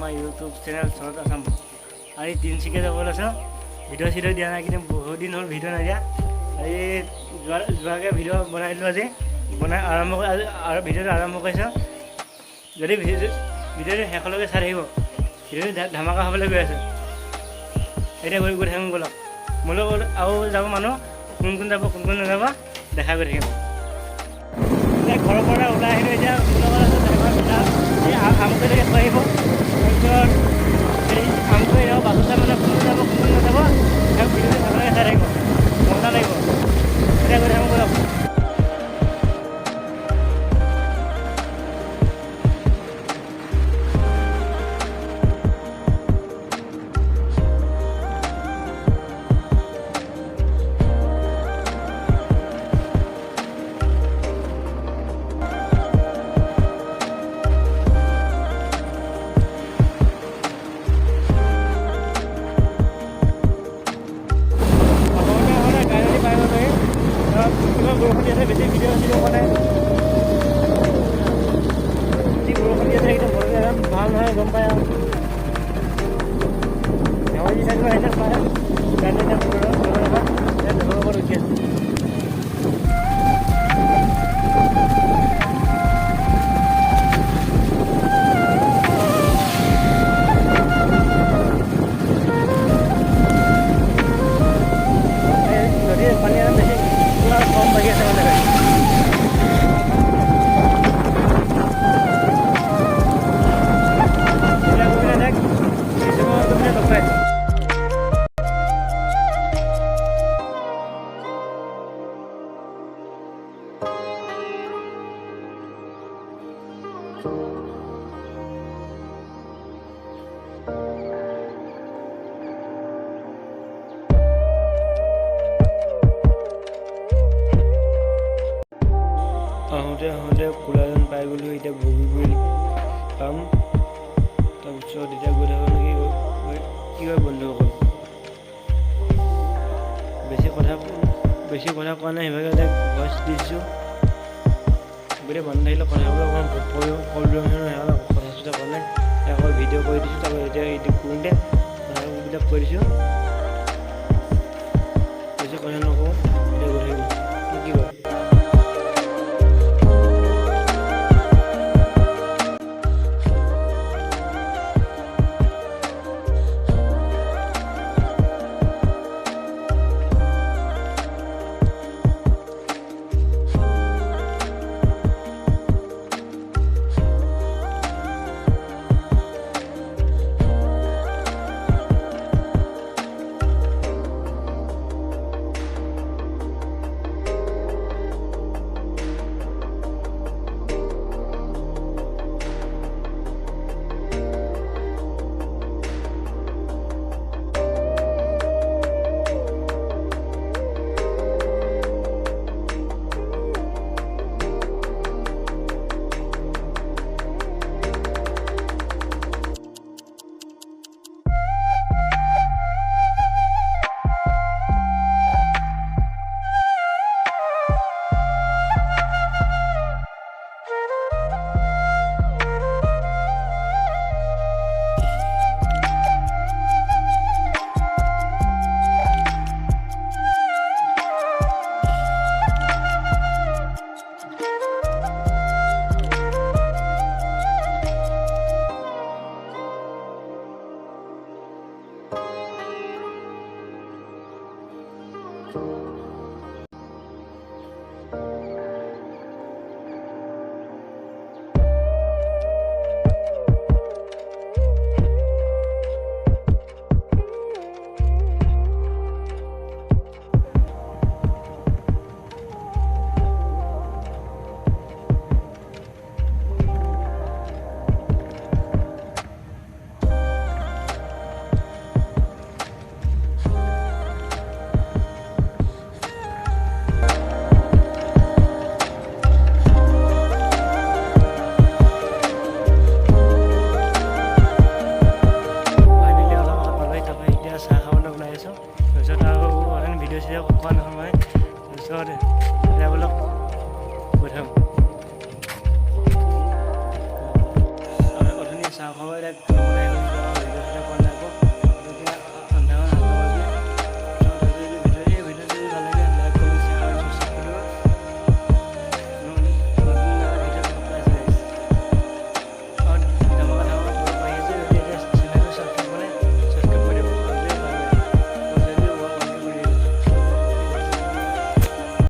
My YouTube channel শরৎ আসাম। আজি তিনচুকীয়া যাবলৈ আছোঁ। ভিডিঅ' চিডিঅ' দিয়া নাই, কিন্তু বহুত দিন হ'ল ভিডিঅ' নাই দিয়া। আজি যোৱাকৈ ভিডিঅ' বনাই দিলোঁ। আজি আৰু ভিডিঅ'টো আৰম্ভ কৰিছোঁ। যদি ভিডিঅ'টো শেষলৈকে চাই থাকিব, ভিডিঅ'টো ধামাকা হ'বলৈ গৈ আছে। এতিয়া গৈ থাকিম ব'লক। মোৰ লগত আৰু যাব মানুহ, কোন কোন যাব কোন কোন নাযাব দেখা গৈ থাকিম। এতিয়া ঘৰৰ পৰা ওলাই আহিলোঁ। এতিয়া মোৰ লগত আছে এই আমকৈ থৈ আহিব। তাৰপিছত এই আমকৈ যাব বাছতে মানে কোন যাব কোন নাযাব সেই ভিডিঅ'টো ধামাকাকৈ চাই থাকিব, মজা লাগিব। এতিয়া গৈ থাকিম ব'লক। বৰষুণ দি আছে, বেছি ভিডিঅ' চিডিঅ' বনাই বেছি বৰষুণ দি আছে। একদম ভাল নহয়, গম পায় আৰু ধেমাজি চাইডো আহিছে পায় লগত উঠি আছে। নদীৰ পানী আৰু বেছি কম বাঢ়ি আছে মানে গাড়ী। আহোঁতে কোলাজন পাই গ'লোঁ। এতিয়া বগীবিল পাম। তাৰপিছত এতিয়া গৈ থাকিব লাগে কি হয় বন্ধুসকল। বেছি কথা কোৱা নাই, সেইভাগে ভইচ দিছোঁ। গোটেই বন্ধ থাকিলে কথা ক'বলৈ অকণমান প্ৰব্লেম হয়, কথা চথা কোৱা নাই। অকল ভিডিঅ' কৰি দিছোঁ। তাৰপৰা এতিয়া কৰোঁতে কথাবিলাক কৈ দিছোঁ।